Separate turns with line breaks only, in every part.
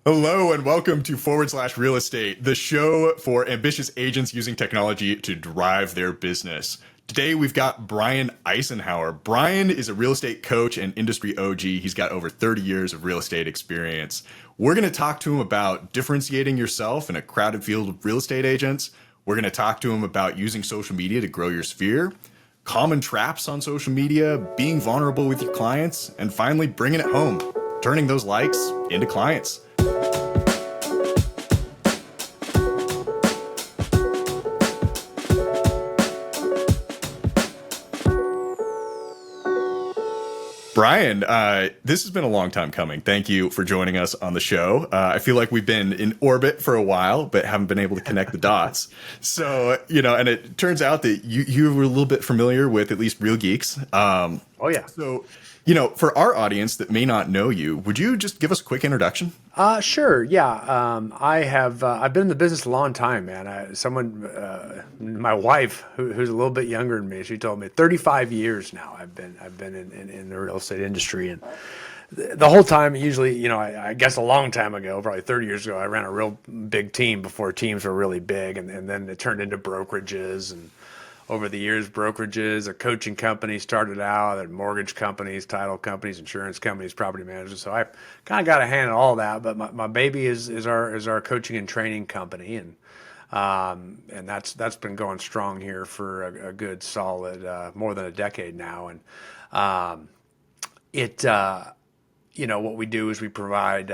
Hello and welcome to /Real Estate, the show for ambitious agents using technology to drive their business. Today we've got Brian Icenhower. Brian is a real estate coach and industry OG. He's got over 30 years of real estate experience. We're going to talk to him about differentiating yourself in a crowded field of real estate agents. We're going to talk to him about using social media to grow your sphere, common traps on social media, being vulnerable with your clients, and finally bringing it home, turning those likes into clients. Brian, this has been a long time coming. Thank you for joining us on the show. I feel like we've been in orbit for a while, but haven't been able to connect the dots. So, and it turns out that you were a little bit familiar with at least Real Geeks.
Oh, yeah.
So, for our audience that may not know you, would you just give us a quick introduction?
Sure. Yeah. I've been in the business a long time, man. My wife, who's a little bit younger than me, she told me 35 years now I've been in the real estate industry. And the whole time, usually, I guess a long time ago, probably 30 years ago, I ran a real big team before teams were really big. And then it turned into brokerages, and over the years, brokerages, a coaching company started out, and mortgage companies, title companies, insurance companies, property managers. So I kind of got a hand in all that. But my baby is our coaching and training company, and that's been going strong here for a good solid more than a decade now. And what we do is we provide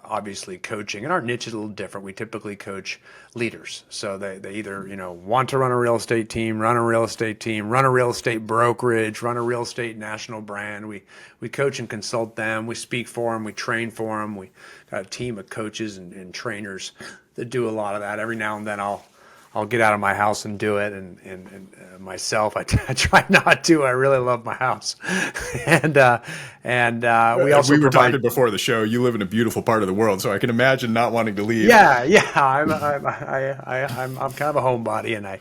obviously coaching, and our niche is a little different. We typically coach leaders. So they either, want to run a real estate team, run a real estate team, run a real estate brokerage, run a real estate national brand. We coach and consult them. We speak for them. We train for them. We got a team of coaches and trainers that do a lot of that. Every now and then I'll get out of my house and do it, and myself, I try not to. I really love my house, and we also
we were talking before the show. You live in a beautiful part of the world, so I can imagine not wanting to leave.
Yeah. I'm kind of a homebody,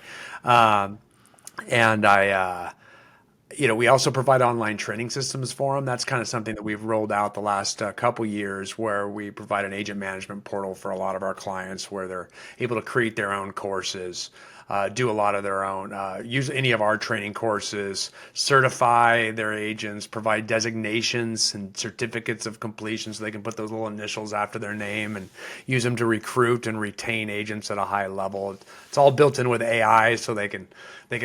we also provide online training systems for them. That's kind of something that we've rolled out the last couple years, where we provide an agent management portal for a lot of our clients, where they're able to create their own courses, do a lot of their own, use any of our training courses, certify their agents, provide designations and certificates of completion so they can put those little initials after their name and use them to recruit and retain agents at a high level. It's all built in with AI, so they can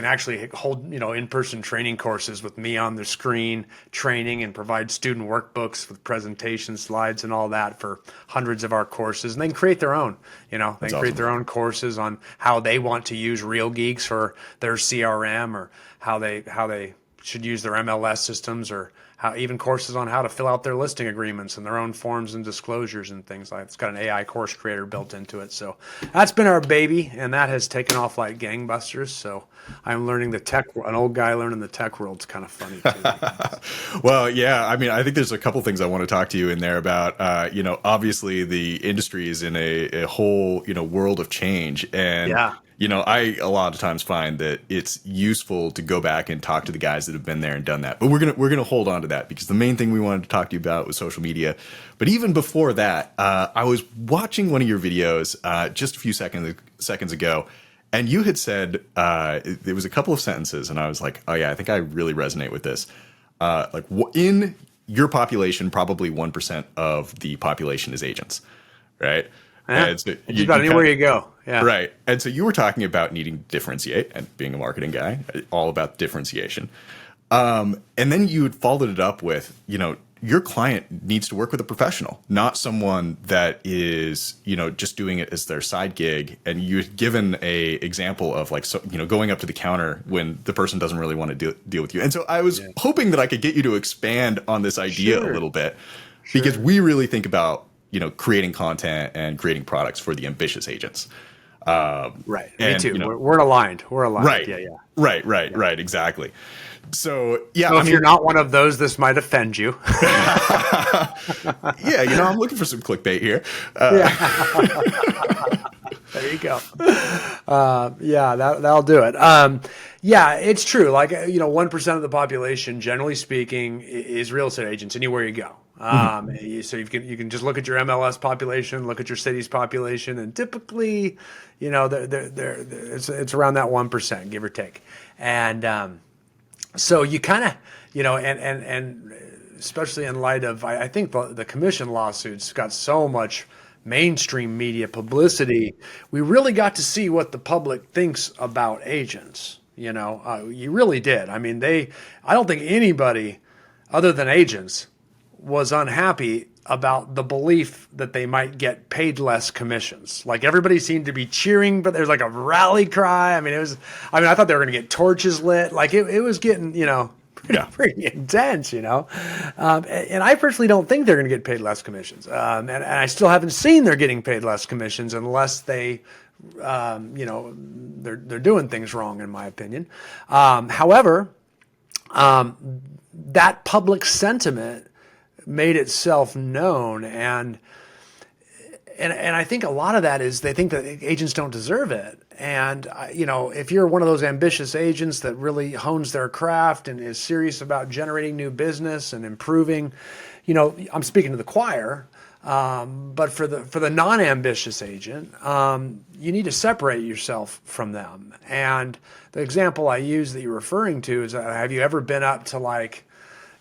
actually hold in-person training courses with me on the screen, training, and provide student workbooks with presentation slides and all that for hundreds of our courses. And they can create their own. They can create their own courses on how they want to use Real Geeks for their CRM, or how they should use their MLS systems, or even courses on how to fill out their listing agreements and their own forms and disclosures and things like that. It's got an AI course creator built into it. So that's been our baby, and that has taken off like gangbusters. So I'm learning the tech. An old guy learning the tech world's kind of funny too.
Well, yeah. I mean, I think there's a couple things I want to talk to you in there about. Obviously the industry is in a whole world of change, and
yeah.
I a lot of times find that it's useful to go back and talk to the guys that have been there and done that. But we're gonna hold on to that, because the main thing we wanted to talk to you about was social media. But even before that, I was watching one of your videos just a few seconds ago, and you had said there was a couple of sentences, and I was like, oh yeah, I think I really resonate with this. In your population, probably 1% of the population is agents, right?
And so just about anywhere you go. Yeah.
Right. And so you were talking about needing to differentiate, and being a marketing guy, all about differentiation. And then you had followed it up with, your client needs to work with a professional, not someone that is, just doing it as their side gig. And you had given a example of going up to the counter when the person doesn't really want to deal with you. And so I was hoping that I could get you to expand on this idea a little bit, because we really think about creating content and creating products for the ambitious agents.
Right. Me too. We're aligned. We're aligned.
Right.
Yeah.
Right. Exactly. So, yeah.
So if you're not one of those, this might offend you.
Yeah. I'm looking for some clickbait here.
There you go. That'll do it. It's true. 1% of the population, generally speaking, is real estate agents anywhere you go.
Mhm.
So you can just look at your MLS population, look at your city's population, and typically, it's around that 1%, give or take. And so you kind of, and especially in light of, I think the commission lawsuits got so much mainstream media publicity. We really got to see what the public thinks about agents. You really did. I mean, I don't think anybody other than agents was unhappy about the belief that they might get paid less commissions. Like everybody seemed to be cheering, but there's like a rally cry. I thought they were going to get torches lit. Like it was getting,
Yeah.
pretty intense, and I personally don't think they're going to get paid less commissions. And I still haven't seen they're getting paid less commissions unless they're doing things wrong, in my opinion. However, that public sentiment made itself known, and I think a lot of that is they think that agents don't deserve it. And if you're one of those ambitious agents that really hones their craft and is serious about generating new business and improving, I'm speaking to the choir. But for the non-ambitious agent, you need to separate yourself from them. And the example I use that you're referring to is, have you ever been up to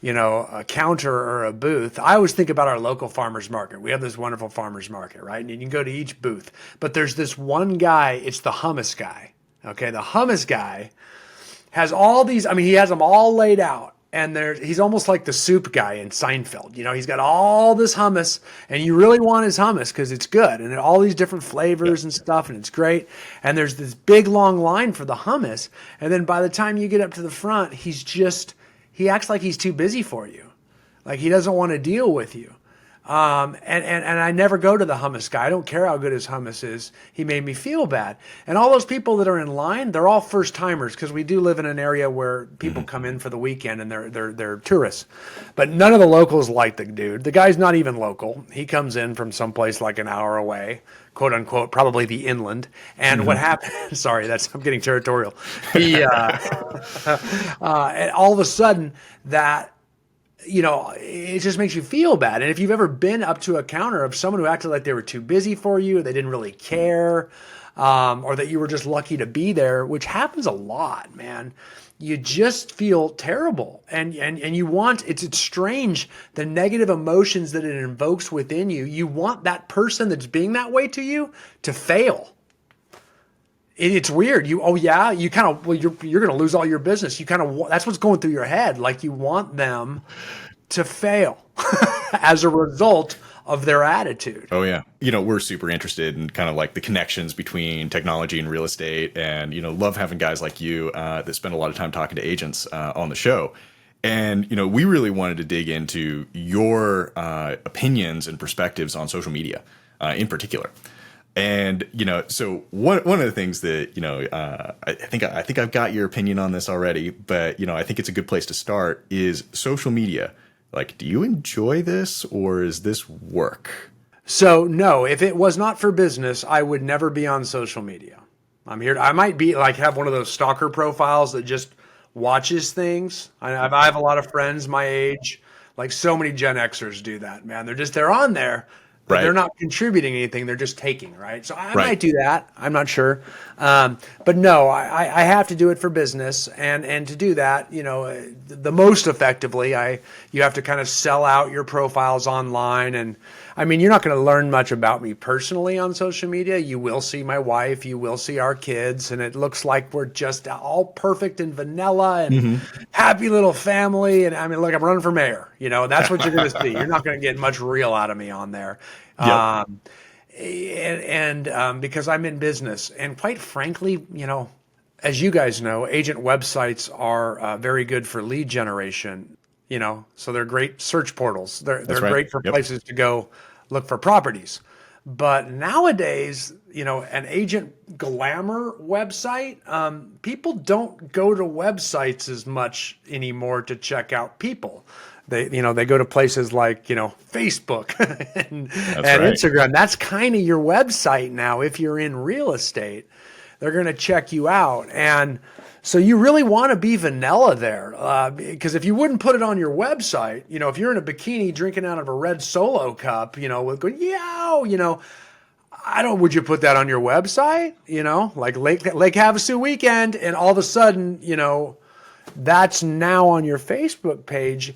a counter or a booth? I always think about our local farmers market. We have this wonderful farmers market, right? And you can go to each booth, but there's this one guy, it's the hummus guy. Okay. The hummus guy has all these, he has them all laid out, and he's almost like the soup guy in Seinfeld. He's got all this hummus, and you really want his hummus because it's good and all these different flavors and stuff, and it's great. And there's this big long line for the hummus. And then by the time you get up to the front, he acts like he's too busy for you. Like he doesn't want to deal with you. And I never go to the hummus guy. I don't care how good his hummus is. He made me feel bad. And all those people that are in line, they're all first timers, because we do live in an area where people come in for the weekend and they're tourists. But none of the locals like the dude. The guy's not even local. He comes in from someplace like an hour away, quote unquote, probably the inland. And what happened? Sorry, I'm getting territorial. And all of a sudden it just makes you feel bad. And if you've ever been up to a counter of someone who acted like they were too busy for you, they didn't really care, or that you were just lucky to be there, which happens a lot, man, you just feel terrible. And you want, it's strange, the negative emotions that it invokes within you. You want that person that's being that way to you to fail. It's weird. You're going to lose all your business. That's what's going through your head. Like you want them to fail as a result of their attitude.
Oh yeah. We're super interested in kind of like the connections between technology and real estate, and, love having guys like you that spend a lot of time talking to agents on the show. And, we really wanted to dig into your opinions and perspectives on social media in particular. And, so one of the things that, I think I've got your opinion on this already, but, I think it's a good place to start is social media. Like, do you enjoy this, or is this work?
So no, if it was not for business, I would never be on social media. I might be have one of those stalker profiles that just watches things. I have a lot of friends my age, like so many Gen Xers do that, man. They're on there, but
Right.
they're not contributing anything. They're just taking, right? So I
Right.
might do that. I'm not sure. But no, I have to do it for business. And to do that, the most effectively, you have to kind of sell out your profiles online. And you're not going to learn much about me personally on social media. You will see my wife, you will see our kids, and it looks like we're just all perfect and vanilla and happy little family. And look, I'm running for mayor, that's what you're going to see. You're not going to get much real out of me on there.
Yep.
Because I'm in business, and quite frankly, as you guys know, agent websites are very good for lead generation, so they're great search portals. They're
right.
great for
Yep.
places to go look for properties. But nowadays, an agent glamour website, people don't go to websites as much anymore to check out people. They go to places like, Facebook and
right.
Instagram. That's kind of your website now. If you're in real estate, they're going to check you out. And So you really want to be vanilla there, because if you wouldn't put it on your website, if you're in a bikini drinking out of a red Solo cup, with going, yow, would you put that on your website? Like Lake Havasu weekend, and all of a sudden, that's now on your Facebook page.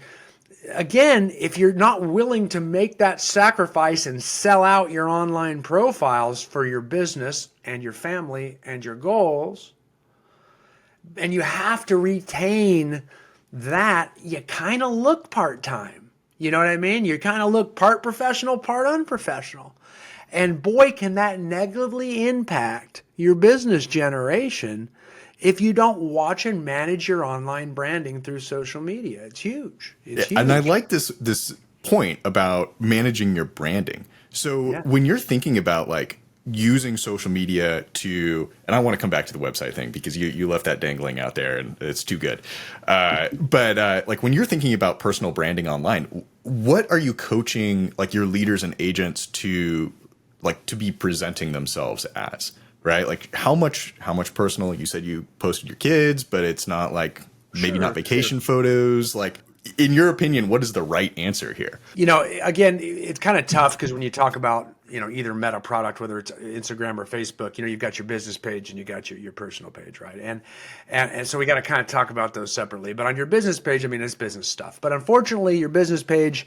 Again, if you're not willing to make that sacrifice and sell out your online profiles for your business and your family and your goals, and you have to retain that, you kind of look part-time. You know what I mean? You kind of look part professional, part unprofessional. And boy, can that negatively impact your business generation if you don't watch and manage your online branding through social media. It's huge. It's huge.
And I like this point about managing your branding. So when you're thinking about like using social media to, and I want to come back to the website thing because you left that dangling out there and it's too good. But like when you're thinking about personal branding online, what are you coaching like your leaders and agents to be presenting themselves as, right? Like how much personal? You said you posted your kids, but it's not like maybe not vacation photos. Like in your opinion, what is the right answer here?
Again, it's kind of tough because when you talk about, either meta product, whether it's Instagram or Facebook, you've got your business page and you got your personal page, right? And so we got to kind of talk about those separately. But on your business page, it's business stuff. But unfortunately, your business page,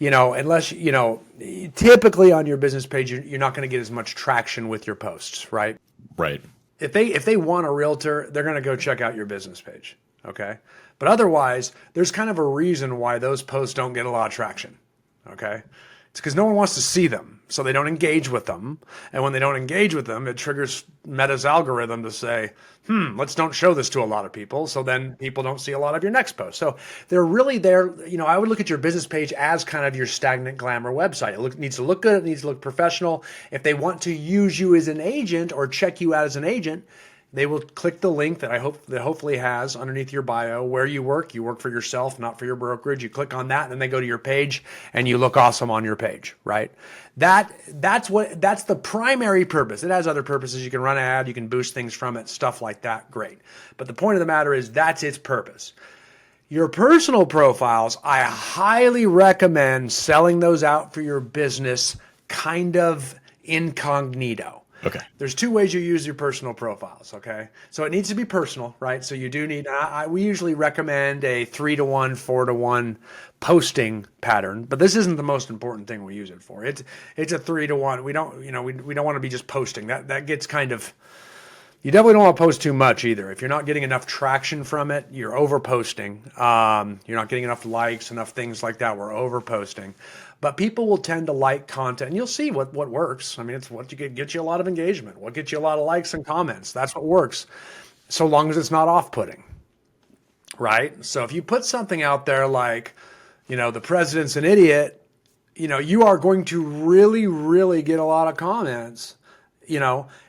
unless, typically on your business page, you're not going to get as much traction with your posts, right?
Right.
If they want a realtor, they're going to go check out your business page. Okay. But otherwise, there's kind of a reason why those posts don't get a lot of traction. Okay. It's because no one wants to see them. So they don't engage with them. And when they don't engage with them, it triggers Meta's algorithm to say, let's don't show this to a lot of people. So then people don't see a lot of your next post. So they're really there. I would look at your business page as kind of your stagnant glamour website. It needs to look good. It needs to look professional. If they want to use you as an agent or check you out as an agent, they will click the link that hopefully has underneath your bio where you work. You work for yourself, not for your brokerage. You click on that, and then they go to your page, and you look awesome on your page, right? That's the primary purpose. It has other purposes. You can run an ad, you can boost things from it, stuff like that. Great. But the point of the matter is that's its purpose. Your personal profiles, I highly recommend selling those out for your business kind of incognito.
Okay.
There's two ways you use your personal profiles. Okay. So it needs to be personal, right? So you do need, we usually recommend a 3-to-1, 4-to-1 posting pattern, but this isn't the most important thing we use it for. It's a 3-to-1. We don't, we don't want to be just posting that gets kind of, you definitely don't want to post too much either. If you're not getting enough traction from it, you're over posting. You're not getting enough likes, enough things like that. We're over posting. But people will tend to like content, and you'll see what works. It's what gets you a lot of engagement, what gets you a lot of likes and comments. That's what works, so long as it's not off-putting, right? So if you put something out there like, the president's an idiot, you are going to really, really get a lot of comments,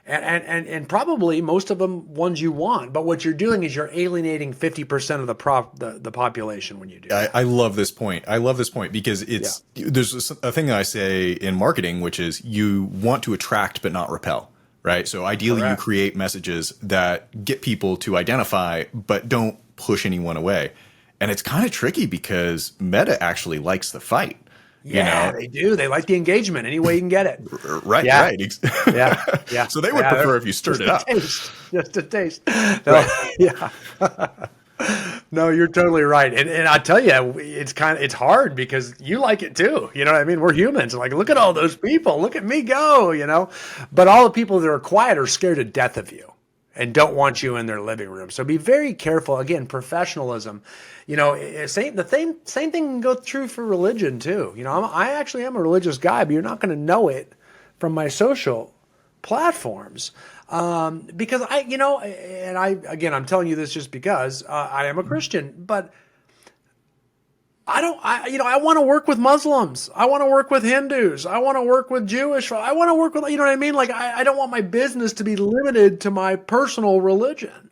and probably most of them ones you want. But what you're doing is you're alienating 50% of the population when you do that.
I love this point. I love this point because there's a thing that I say in marketing, which is you want to attract but not repel, right? So ideally you create messages that get people to identify but don't push anyone away. And it's kind of tricky because Meta actually likes the fight.
Yeah, they do. They like the engagement any way you can get it.
Right. Yeah. So they would prefer if you stirred it up.
Just a taste. No, yeah. No, you're totally right. And I tell you, it's hard because you like it too. You know what I mean? We're humans. Like, look at all those people. Look at me go, But all the people that are quiet are scared to death of you and don't want you in their living room. So be very careful. Again, professionalism. The same thing can go true for religion too. I actually am a religious guy, but you're not going to know it from my social platforms. Because I'm telling you this just because I am a Christian, but I want to work with Muslims. I want to work with Hindus. I want to work with Jewish. I want to work with, what I mean? Like, I don't want my business to be limited to my personal religion.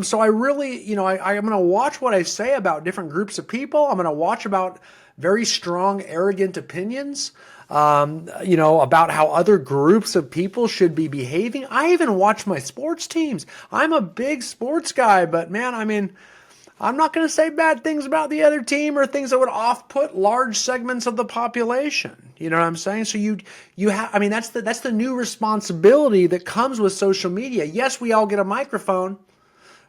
So I really, I'm going to watch what I say about different groups of people. I'm going to watch about very strong, arrogant opinions. about how other groups of people should be behaving. I even watch my sports teams. I'm a big sports guy, but man, I mean, I'm not going to say bad things about the other team or things that would off-put large segments of the population. You know what I'm saying? So you have, I mean, that's the new responsibility that comes with social media. Yes, we all get a microphone.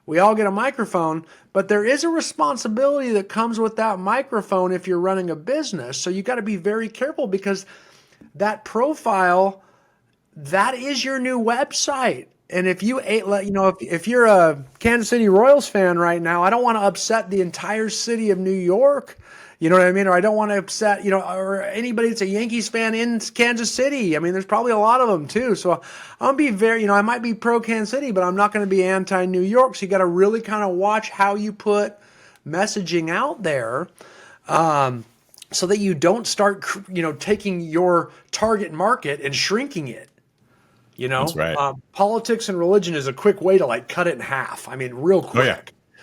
We all get a microphone, but there is a responsibility that comes with that microphone if you're running a business. So you got to be very careful, because that profile, that is your new website. And if if you're a Kansas City Royals fan right now, I don't want to upset the entire city of New York. You know what I mean? Or I don't want to upset, or anybody that's a Yankees fan in Kansas City. I mean, there's probably a lot of them too. So I'm be very, I might be pro Kansas City, but I'm not going to be anti New York. So you got to really kind of watch how you put messaging out there. So that you don't start, taking your target market and shrinking it.
That's right.
Politics and religion is a quick way to cut it in half. I mean, real quick.
Oh, yeah.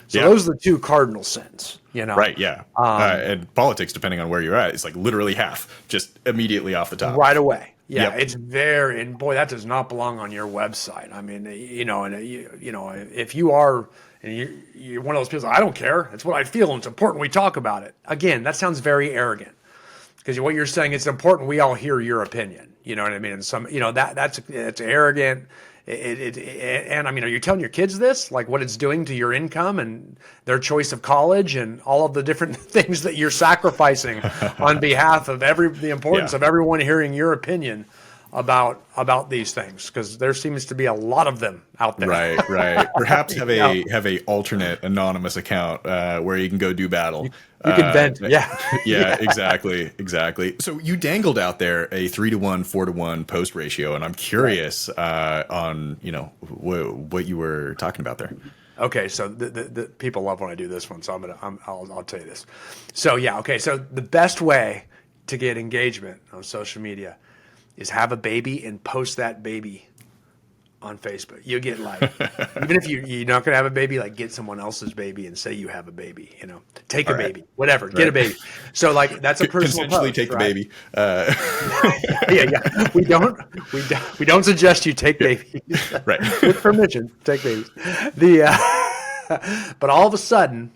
So those are the two cardinal sins,
Right, yeah. And politics, depending on where you're at, it's literally half, just immediately off the top.
Right away. Yeah,
Yep.
it's very, and boy, that does not belong on your website. I mean, if you are, and you're one of those people, I don't care. It's what I feel, and it's important we talk about it. Again, that sounds very arrogant, because what you're saying, it's important we all hear your opinion. You know what I mean? And that's arrogant. And I mean, are you telling your kids this, what it's doing to your income and their choice of college and all of the different things that you're sacrificing on behalf of the importance of everyone hearing your opinion about these things? Because there seems to be a lot of them out there.
Right. Perhaps have a alternate anonymous account where you can go do battle.
You can vent.
Yeah, exactly. So you dangled out there a 3-to-1, 4-to-1 post ratio, and I'm curious on what you were talking about there.
Okay, so the people love when I do this one, so I'll tell you this. So okay, so the best way to get engagement on social media is have a baby and post that baby on Facebook. You get even if you're not going to have a baby, get someone else's baby and say you have a baby. Take a baby, whatever, get a baby. So that's a personal
consensually
post,
take the
right?
baby.
Yeah. We don't suggest you take babies.
Right.
With permission, take babies. But all of a sudden,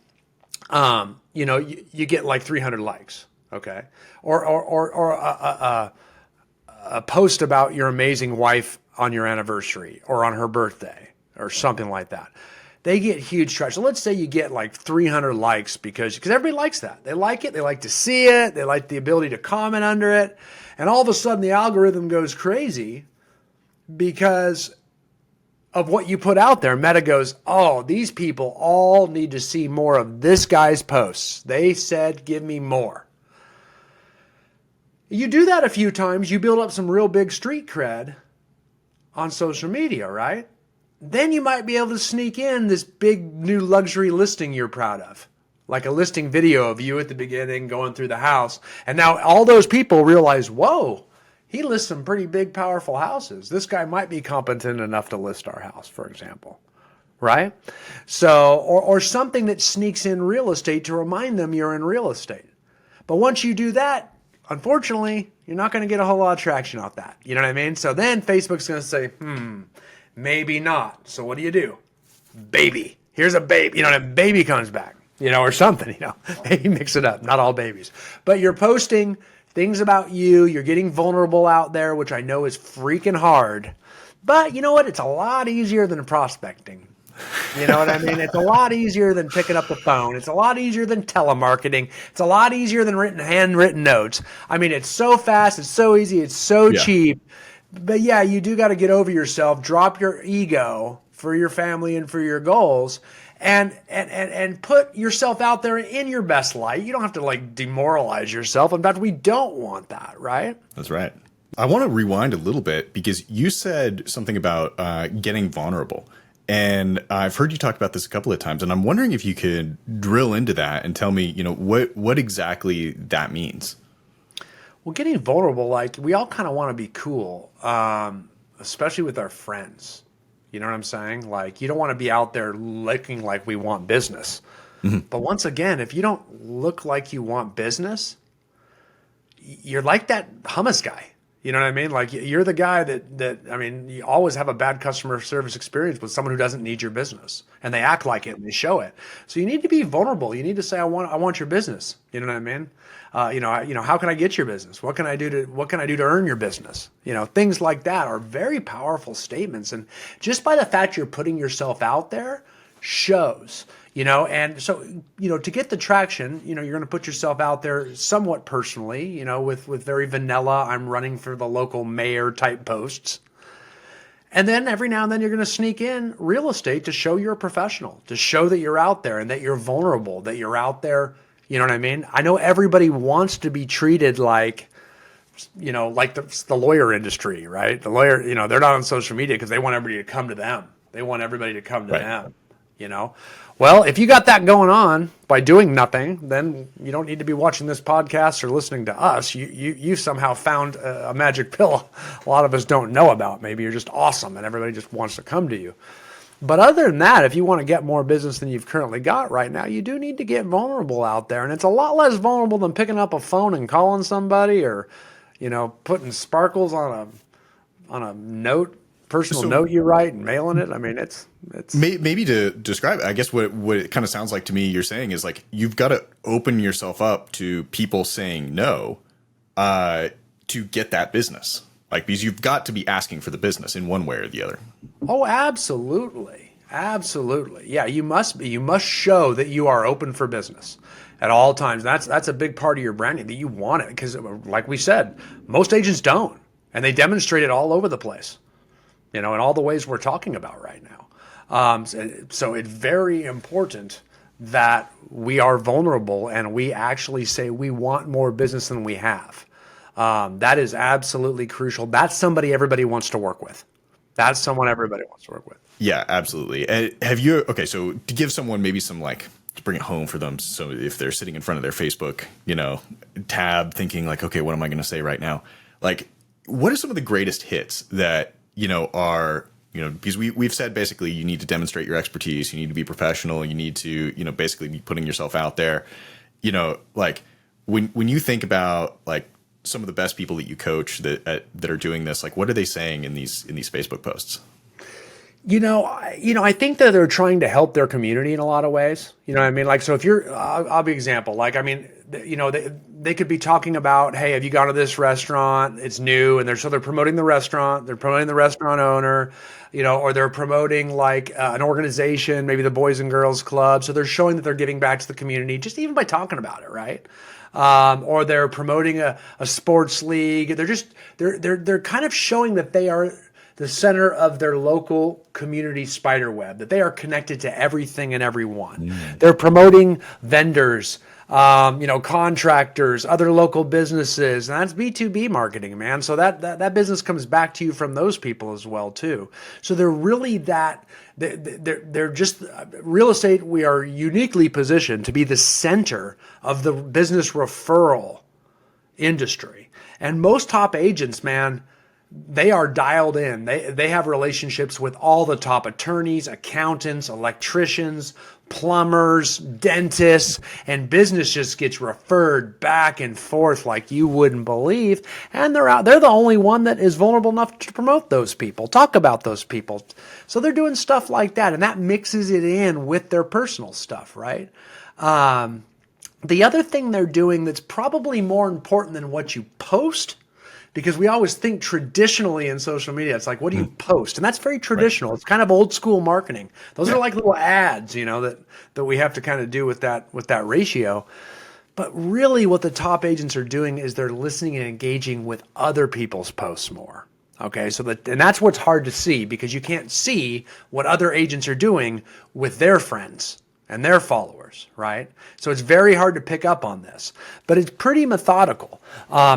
you get 300 likes, okay, or a post about your amazing wife on your anniversary or on her birthday or something like that. They get huge traction. So let's say you get 300 likes because everybody likes that. They like it. They like to see it. They like the ability to comment under it. And all of a sudden the algorithm goes crazy because of what you put out there. Meta goes, oh, these people all need to see more of this guy's posts. They said, give me more. You do that a few times, you build up some real big street cred on social media, right? Then you might be able to sneak in this big new luxury listing you're proud of, like a listing video of you at the beginning going through the house. And now all those people realize, whoa, he lists some pretty big, powerful houses. This guy might be competent enough to list our house, for example, right? So, or something that sneaks in real estate to remind them you're in real estate. But once you do that, unfortunately, you're not going to get a whole lot of traction off that. You know what I mean? So then Facebook's going to say, maybe not. So what do? Baby. Here's a baby. Baby comes back, or something, Maybe mix it up. Not all babies. But you're posting things about you. You're getting vulnerable out there, which I know is freaking hard. But you know what? It's a lot easier than prospecting. You know what I mean? It's a lot easier than picking up the phone. It's a lot easier than telemarketing. It's a lot easier than handwritten notes. I mean, it's so fast. It's so easy. It's so cheap. But yeah, you do got to get over yourself, drop your ego for your family and for your goals, and put yourself out there in your best light. You don't have to demoralize yourself. In fact, we don't want that, right?
That's right. I want to rewind a little bit because you said something about getting vulnerable. And I've heard you talk about this a couple of times, and I'm wondering if you could drill into that and tell me, what exactly that means.
Well, getting vulnerable, we all kind of want to be cool, especially with our friends. You know what I'm saying? You don't want to be out there looking like we want business. Mm-hmm. But once again, if you don't look like you want business, you're like that hummus guy. You know what I mean? Like you're the guy that I mean, you always have a bad customer service experience with someone who doesn't need your business, and they act like it and they show it. So you need to be vulnerable. You need to say, I want your business. You know what I mean? How can I get your business? What can I do to earn your business? Things like that are very powerful statements. And just by the fact you're putting yourself out there shows, and so, to get the traction, you're going to put yourself out there somewhat personally, with very vanilla, I'm running for the local mayor type posts. And then every now and then you're going to sneak in real estate to show you're a professional, to show that you're out there and that you're vulnerable, that you're out there. You know what I mean? I know everybody wants to be treated like, like the lawyer industry, right? The lawyer, they're not on social media because they want everybody to come to them. They want everybody to come to them, Well, if you got that going on by doing nothing, then you don't need to be watching this podcast or listening to us. You somehow found a magic pill a lot of us don't know about. Maybe you're just awesome and everybody just wants to come to you. But other than that, if you want to get more business than you've currently got right now, you do need to get vulnerable out there. And it's a lot less vulnerable than picking up a phone and calling somebody or, putting sparkles on a note, personal note you write and mailing it. I mean, it's
maybe to describe it, I guess what it kind of sounds like to me you're saying is like you've got to open yourself up to people saying no to get that business. Like, because you've got to be asking for the business in one way or the other.
Oh, absolutely. Absolutely. Yeah, you must be. You must show that you are open for business at all times. That's a big part of your branding, that you want it. Because like we said, most agents don't. And they demonstrate it all over the place, in all the ways we're talking about right now. So it's very important that we are vulnerable and we actually say we want more business than we have. That is absolutely crucial. That's somebody everybody wants to work with. That's someone everybody wants to work with.
Yeah, absolutely. So to give someone maybe some to bring it home for them. So if they're sitting in front of their Facebook, tab thinking like, okay, what am I going to say right now? Like, what are some of the greatest hits that, are, because we've said basically you need to demonstrate your expertise. You need to be professional. You need to, basically be putting yourself out there, like when you think about like some of the best people that you coach that are doing this, like what are they saying in these Facebook posts?
I think that they're trying to help their community in a lot of ways. You know what I mean? Like, so if I'll be example. Like, I mean, they could be talking about, hey, have you gone to this restaurant? It's new. And they're promoting the restaurant. They're promoting the restaurant owner, or they're promoting like an organization, maybe the Boys and Girls Club. So they're showing that they're giving back to the community just even by talking about it. Right. Or they're promoting a sports league. They're kind of showing that they are the center of their local community spider web, that they are connected to everything and everyone. They're promoting vendors, contractors, other local businesses, and that's B2B marketing, man. So that business comes back to you from those people as well too. So they're really they're just real estate. We are uniquely positioned to be the center of the business referral industry. And most top agents, man, they are dialed in. They have relationships with all the top attorneys, accountants, electricians, plumbers, dentists, and business just gets referred back and forth like you wouldn't believe. And they're the only one that is vulnerable enough to promote those people, talk about those people. So they're doing stuff like that, and that mixes it in with their personal stuff, right? The other thing they're doing that's probably more important than what you post, because we always think traditionally in social media, it's like, what do you post? And that's very traditional. Right. It's kind of old school marketing. Those are like little ads, that we have to kind of do with that ratio. But really what the top agents are doing is they're listening and engaging with other people's posts more. Okay, and that's what's hard to see, because you can't see what other agents are doing with their friends and their followers, right? So it's very hard to pick up on this, but it's pretty methodical.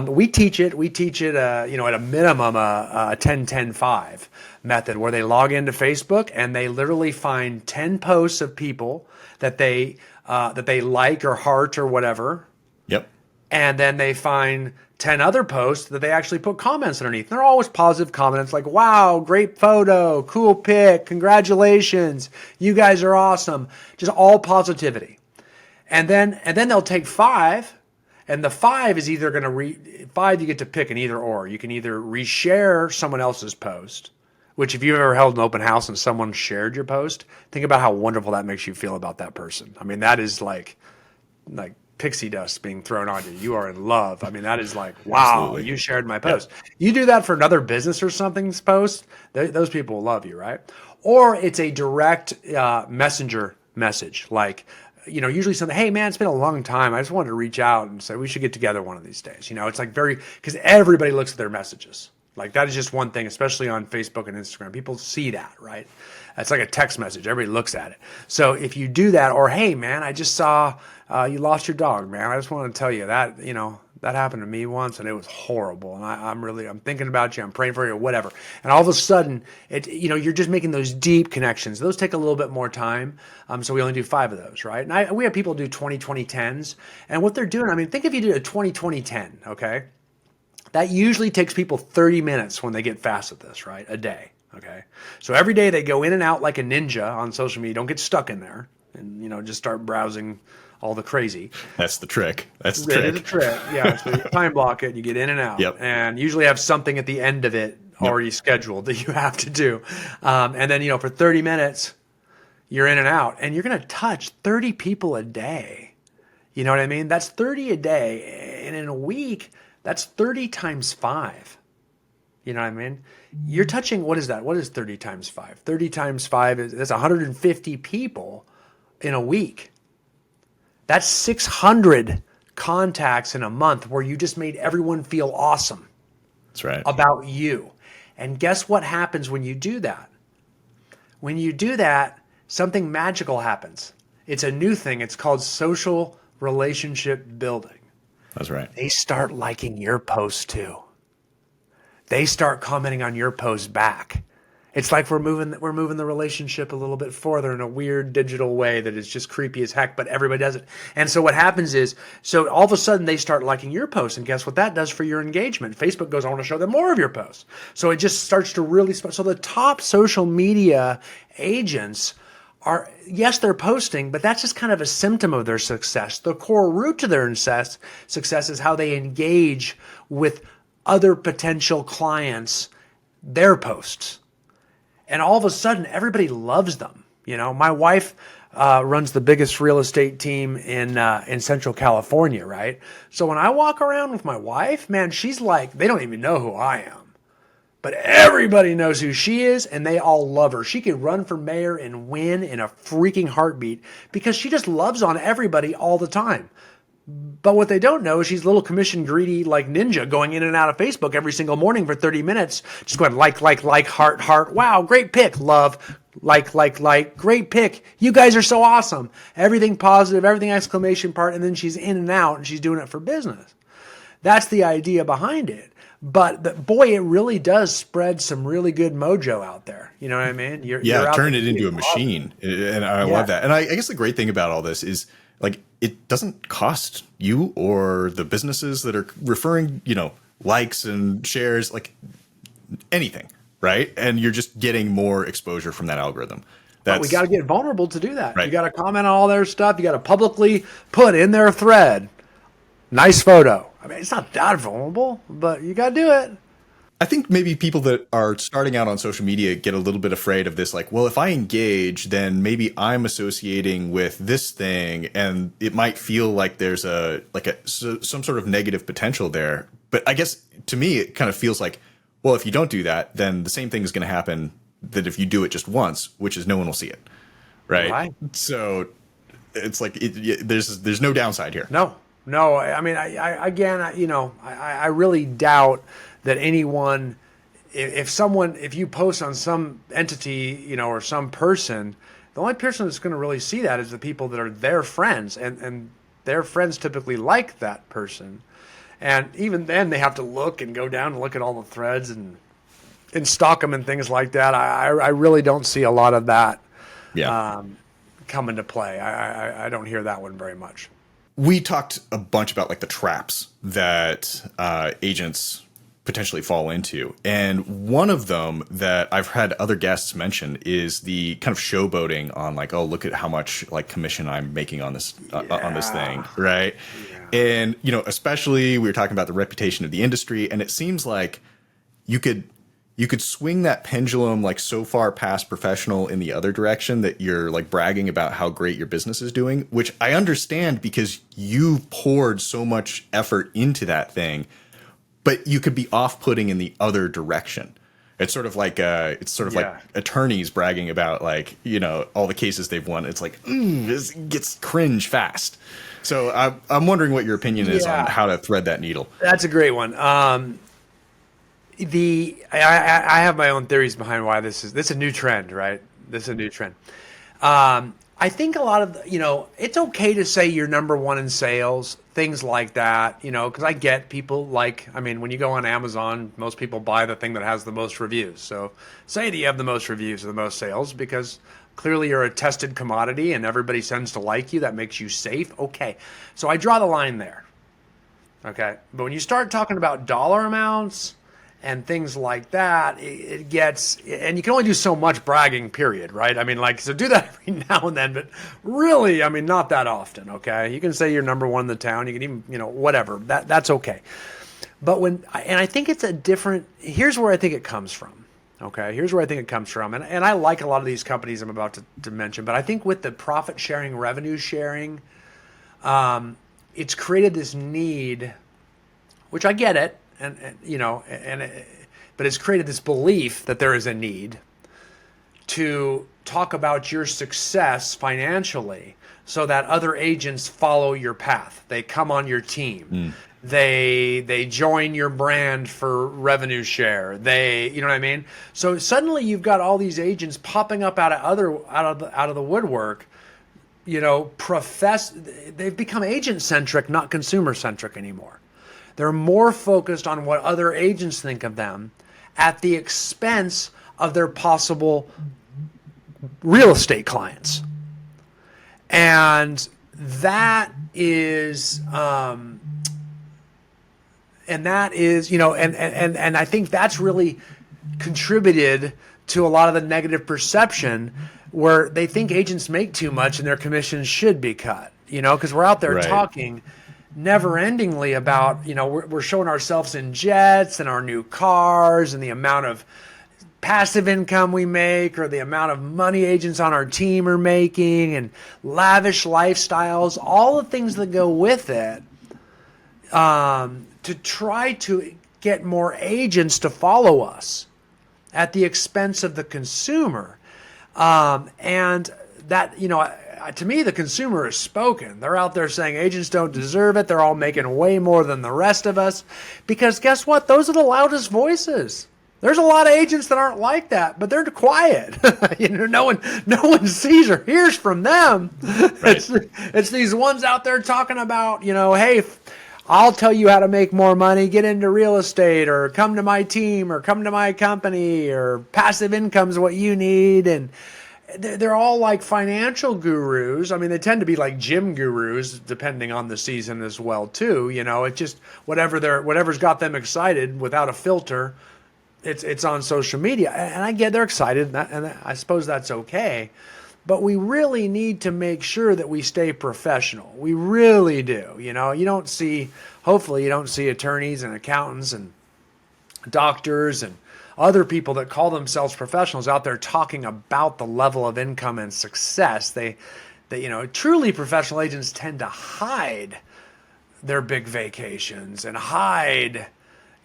We teach it, at a minimum, a 10-10-5 method, where they log into Facebook and they literally find 10 posts of people that they like or heart or whatever.
Yep.
And then they find 10 other posts that they actually put comments underneath. They're always positive comments like, wow, great photo, cool pic, congratulations, you guys are awesome. Just all positivity. And then they'll take 5 And the five is either going to five, you get to pick an either or. You can either reshare someone else's post, which if you've ever held an open house and someone shared your post, think about how wonderful that makes you feel about that person. I mean, that is like pixie dust being thrown on you. You are in love. I mean, that is like, wow,
Absolutely.
you shared my post. Yep. You do that for another business or something's post, those people will love you, right? Or it's a direct messenger message, like, usually something, hey man, it's been a long time. I just wanted to reach out and say we should get together one of these days. It's like because everybody looks at their messages. Like that is just one thing, especially on Facebook and Instagram. People see that, right? It's like a text message. Everybody looks at it. So if you do that, or hey man, I just saw you lost your dog, man. I just want to tell you that, that happened to me once and it was horrible. And I'm thinking about you. I'm praying for you or whatever. And all of a sudden you're just making those deep connections. Those take a little bit more time. So we only do 5 of those, right? And we have people do 20-20-10s. And what they're doing, I mean, think if you do a 20-20-10, okay? That usually takes people 30 minutes when they get fast at this, right? A day, okay? So every day they go in and out like a ninja on social media. Don't get stuck in there and, just start browsing all the crazy.
That's the trick. That's the trick.
It is a trick. Yeah. So you time block it, you get in and out.
Yep.
And usually have something at the end of it already scheduled that you have to do. And then, for 30 minutes, you're in and out. And you're going to touch 30 people a day. You know what I mean? That's 30 a day. And in a week, that's 30 times 5. You know what I mean? You're touching, what is that? What is 30 times 5? 30 times 5 that's 150 people in a week. That's 600 contacts in a month where you just made everyone feel awesome.
That's right.
About you. And guess what happens when you do that? When you do that, something magical happens. It's a new thing. It's called social relationship building.
That's right.
They start liking your posts too. They start commenting on your posts back. It's like we're moving the relationship a little bit further in a weird digital way that is just creepy as heck, but everybody does it. And so what happens is, so all of a sudden they start liking your posts, and guess what that does for your engagement? Facebook goes, I want to show them more of your posts. So it just starts to really, so the top social media agents are, yes, they're posting, but that's just kind of a symptom of their success. The core root to their success is how they engage with other potential clients, their posts. And all of a sudden, everybody loves them. My wife runs the biggest real estate team in Central California, right? So when I walk around with my wife, man, she's like, they don't even know who I am. But everybody knows who she is, and they all love her. She could run for mayor and win in a freaking heartbeat because she just loves on everybody all the time. But what they don't know is she's a little commission greedy like ninja going in and out of Facebook every single morning for 30 minutes, just going like, heart. Wow, great pick, love, like, great pick. You guys are so awesome. Everything positive, everything exclamation part, and then she's in and out and she's doing it for business. That's the idea behind it. But boy, it really does spread some really good mojo out there. You know what I mean? You're
turn it into a machine. And I love that. And I guess the great thing about all this is, like, it doesn't cost you or the businesses that are referring, likes and shares, like anything, right? And you're just getting more exposure from that algorithm.
But we got to get vulnerable to do that.
Right.
You got to comment on all their stuff. You got to publicly put in their thread, nice photo. I mean, it's not that vulnerable, but you got to do it.
I think maybe people that are starting out on social media get a little bit afraid of this. Like, well, if I engage, then maybe I'm associating with this thing, and it might feel like there's some sort of negative potential there. But I guess to me, it kind of feels like, well, if you don't do that, then the same thing is going to happen that if you do it just once, which is no one will see it, right? So it's like there's no downside here.
No. I mean, I really doubt that anyone, if you post on some entity, or some person, the only person that's going to really see that is the people that are their friends, and their friends typically like that person. And even then they have to look and go down and look at all the threads and stalk them and things like that. I really don't see a lot of that come into play. I don't hear that one very much.
We talked a bunch about like the traps that agents potentially fall into. And one of them that I've had other guests mention is the kind of showboating on like, oh, look at how much like commission I'm making on this thing,
Yeah.
right?
Yeah.
And especially we were talking about the reputation of the industry, and it seems like you could swing that pendulum like so far past professional in the other direction that you're like bragging about how great your business is doing, which I understand because you poured so much effort into that thing, but you could be off-putting in the other direction. It's sort of like like attorneys bragging about like all the cases they've won. It's like this gets cringe fast. So I'm wondering what your opinion is on how to thread that needle.
That's a great one. I have my own theories behind why this is a new trend, right? This is a new trend. I think a lot of it's okay to say you're number one in sales, things like that, because I get people when you go on Amazon, most people buy the thing that has the most reviews. So say that you have the most reviews or the most sales because clearly you're a tested commodity and everybody tends to like you. That makes you safe. Okay. So I draw the line there. Okay. But when you start talking about dollar amounts and things like that, it gets, and you can only do so much bragging, period, right? So do that every now and then, but really, not that often, okay? You can say you're number one in the town, you can even, whatever, that's okay. But I think it's here's where I think it comes from, okay? Here's where I think it comes from, and I like a lot of these companies I'm about to mention, but I think with the profit sharing, revenue sharing, it's created this need, which I get it, but it's created this belief that there is a need to talk about your success financially so that other agents follow your path. They come on your team. They join your brand for revenue share. You know what I mean? So suddenly you've got all these agents popping up out of the woodwork. They've become agent centric, not consumer centric anymore. They're more focused on what other agents think of them at the expense of their possible real estate clients. And that is, and I think that's really contributed to a lot of the negative perception where they think agents make too much and their commissions should be cut, because we're out there talking never-endingly about, we're showing ourselves in jets and our new cars and the amount of passive income we make or the amount of money agents on our team are making and lavish lifestyles, all the things that go with it, to try to get more agents to follow us at the expense of the consumer. And that, to me, the consumer has spoken. They're out there saying agents don't deserve it. They're all making way more than the rest of us. Because guess what? Those are the loudest voices. There's a lot of agents that aren't like that, but they're quiet. No one sees or hears from them. Right. It's these ones out there talking about, hey, I'll tell you how to make more money, get into real estate, or come to my team, or come to my company, or passive income is what you need. And they're all like financial gurus. They tend to be like gym gurus, depending on the season as well, too. It just whatever's got them excited without a filter. It's on social media, and I get they're excited, and I suppose that's okay. But we really need to make sure that we stay professional. We really do. Hopefully you don't see attorneys and accountants and doctors and other people that call themselves professionals out there talking about the level of income and success. Truly professional agents tend to hide their big vacations and hide,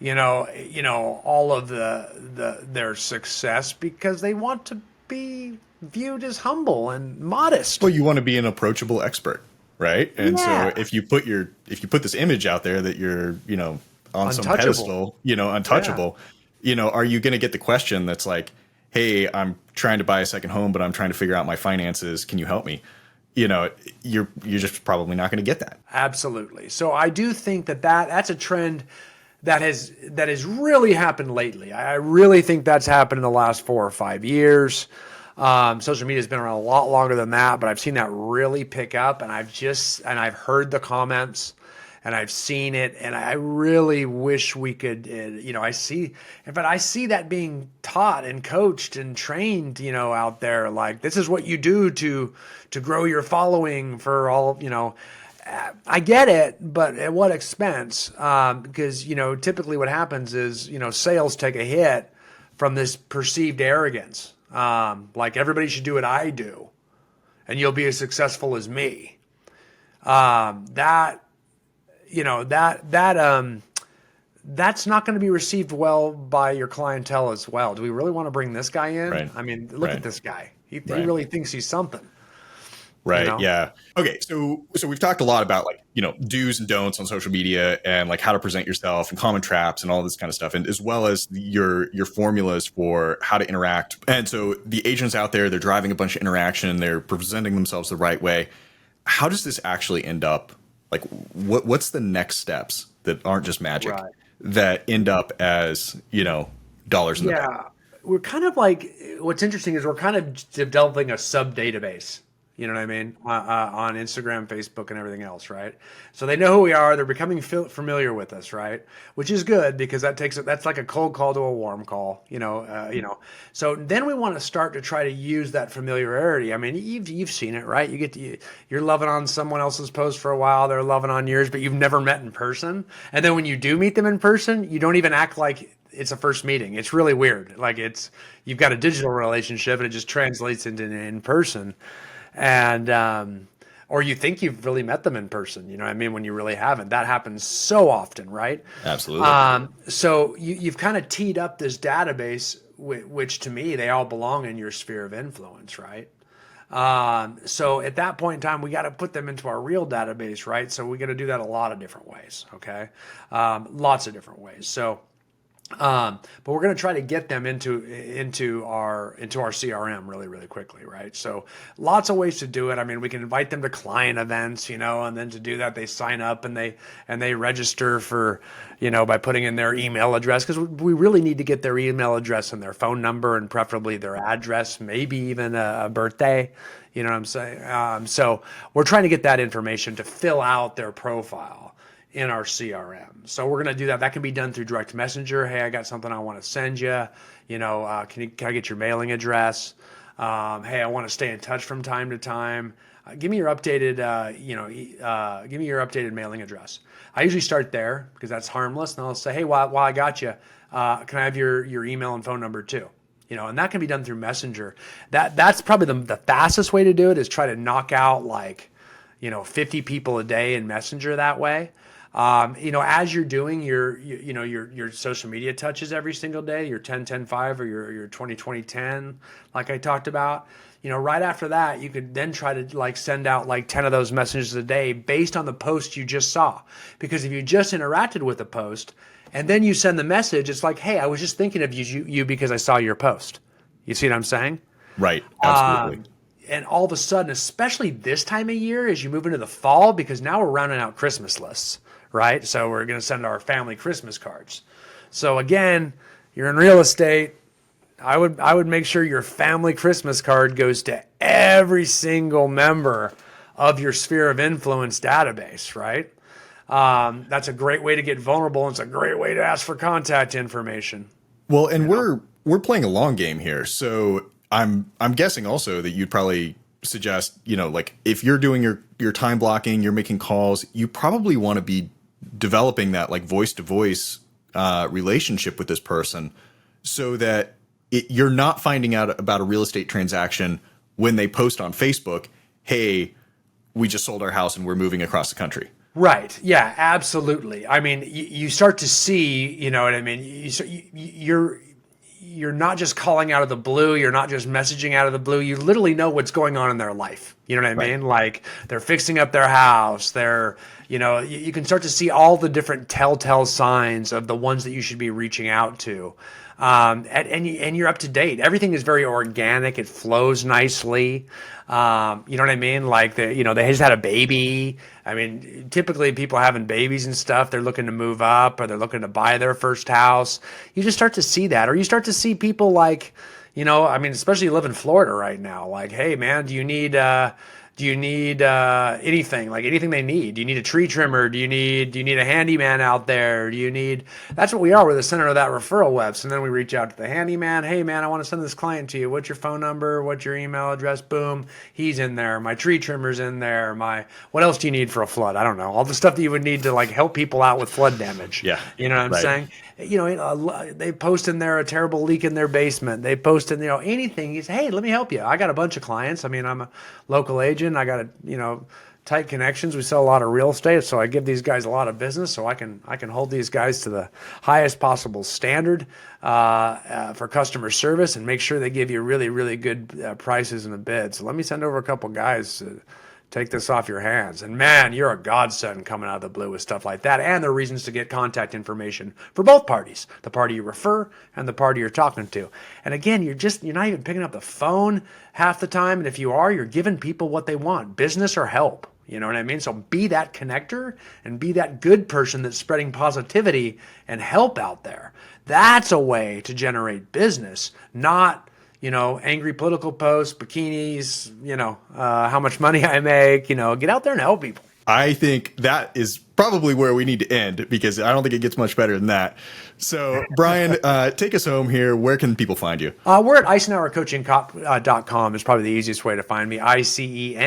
all of their success because they want to be viewed as humble and modest.
Well, you want to be an approachable expert, right? And so if you put this image out there that you're, on some pedestal, untouchable, are you going to get the question that's like, hey, I'm trying to buy a second home, but I'm trying to figure out my finances. Can you help me? You're just probably not going to get that.
Absolutely. So I do think that's a trend that has really happened lately. I really think that's happened in the last 4 or 5 years. Social media has been around a lot longer than that, but I've seen that really pick up, and I've heard the comments, and I've seen it, and I really wish we could, but I see that being taught and coached and trained, out there. Like, this is what you do to grow your following for all, I get it, but at what expense? Because, typically what happens is, sales take a hit from this perceived arrogance. Like, everybody should do what I do and you'll be as successful as me. That, that's not going to be received well by your clientele as well. Do we really want to bring this guy in?
Right.
I mean, look
Right.
at this guy. He
Right.
really thinks he's something.
Right. Yeah. Okay. So we've talked a lot about, like, do's and don'ts on social media, and like how to present yourself and common traps and all this kind of stuff, and as well as your formulas for how to interact. And so the agents out there, they're driving a bunch of interaction, they're presenting themselves the right way. How does this actually end up? Like, what's the next steps that aren't just magic,
Right.
that end up as, dollars in the bank?
Yeah. We're kind of like, what's interesting is we're kind of developing a sub database. You know what I mean? On Instagram, Facebook, and everything else, right? So they know who we are. They're becoming familiar with us, right? Which is good, because that's like a cold call to a warm call, So then we want to start to try to use that familiarity. I mean, you've seen it, right? You're loving on someone else's post for a while. They're loving on yours, but you've never met in person. And then when you do meet them in person, you don't even act like it's a first meeting. It's really weird. Like, you've got a digital relationship and it just translates into in person. And or you think you've really met them in person, you know what I mean, when you really haven't. That happens so often, right?
Absolutely.
So you've kind of teed up this database, which to me, they all belong in your sphere of influence, right? So at that point in time, we got to put them into our real database, right? So we got to do that a lot of different ways, okay? Lots of different ways. So but we're going to try to get them into our CRM really, really quickly, right? So lots of ways to do it. I mean, we can invite them to client events, and then to do that, they sign up and they register for, by putting in their email address, because we really need to get their email address and their phone number, and preferably their address, maybe even a birthday. You know what I'm saying? So we're trying to get that information to fill out their profile in our CRM. So we're going to do that. That can be done through direct messenger. Hey, I got something I want to send you. Can I get your mailing address? Hey, I want to stay in touch from time to time. Give me your updated, give me your updated mailing address. I usually start there because that's harmless. And I'll say, hey, while I got you, can I have your email and phone number too? And that can be done through Messenger. That's probably the fastest way to do it, is try to knock out 50 people a day in Messenger that way. As you're doing your social media touches every single day, your 10-10-5 or your 20-20-10, like I talked about, right after that, you could then try to send out 10 of those messages a day based on the post you just saw. Because if you just interacted with a post and then you send the message, it's like, hey, I was just thinking of you because I saw your post. You see what I'm saying?
Right. Absolutely.
And all of a sudden, especially this time of year, as you move into the fall, because now we're rounding out Christmas lists, right? So we're going to send our family Christmas cards. So again, you're in real estate. I would make sure your family Christmas card goes to every single member of your sphere of influence database, right? That's a great way to get vulnerable, and it's a great way to ask for contact information.
Well, and we're playing a long game here, so I'm guessing also that you'd probably suggest, if you're doing your time blocking, you're making calls, you probably want to be developing that voice to voice relationship with this person, so that you're not finding out about a real estate transaction when they post on Facebook, hey, we just sold our house and we're moving across the country.
Right. Yeah, absolutely. I mean, you start to see, you know what I mean? You're not just calling out of the blue. You're not just messaging out of the blue. You literally know what's going on in their life. You know what I mean? Like, they're fixing up their house. They're, you can start to see all the different telltale signs of the ones that you should be reaching out to. And you're up to date. Everything is very organic. It flows nicely. You know what I mean? Like, they just had a baby. I mean, typically people having babies and stuff, they're looking to move up, or they're looking to buy their first house. You just start to see that, or you start to see people especially you live in Florida right now. Like, hey man, do you need, Do you need anything, like anything they need? Do you need a tree trimmer? Do you need a handyman out there? That's what we are. We're the center of that referral web. So then we reach out to the handyman. Hey man, I want to send this client to you. What's your phone number? What's your email address? Boom. He's in there. My tree trimmer's in there. What else do you need for a flood? I don't know. All the stuff that you would need to like help people out with flood damage.
Yeah.
You know what I'm saying? They post in there a terrible leak in their basement. They post in, anything. You say, hey, let me help you. I got a bunch of clients. I mean, I'm a local agent. I got tight connections. We sell a lot of real estate, so I give these guys a lot of business. So I can hold these guys to the highest possible standard for customer service and make sure they give you really, really good prices and a bid. So let me send over a couple guys. Take this off your hands. And man, you're a godsend coming out of the blue with stuff like that. And there are reasons to get contact information for both parties, the party you refer and the party you're talking to. And again, you're not even picking up the phone half the time. And if you are, you're giving people what they want, business or help. You know what I mean? So be that connector and be that good person that's spreading positivity and help out there. That's a way to generate business, not angry political posts, bikinis, how much money I make, get out there and help people.
I think that is probably where we need to end because I don't think it gets much better than that. So, Brian, take us home here. Where can people find you?
We're at Icenhowercoaching.com is probably the easiest way to find me. Icenhower.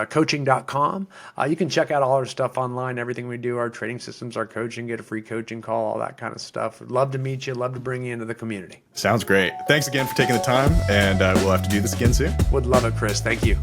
Coaching.com. You can check out all our stuff online, everything we do, our trading systems, our coaching, get a free coaching call, all that kind of stuff. Would love to meet you. Love to bring you into the community.
Sounds great. Thanks again for taking the time, and we'll have to do this again soon.
Would love it, Chris. Thank you.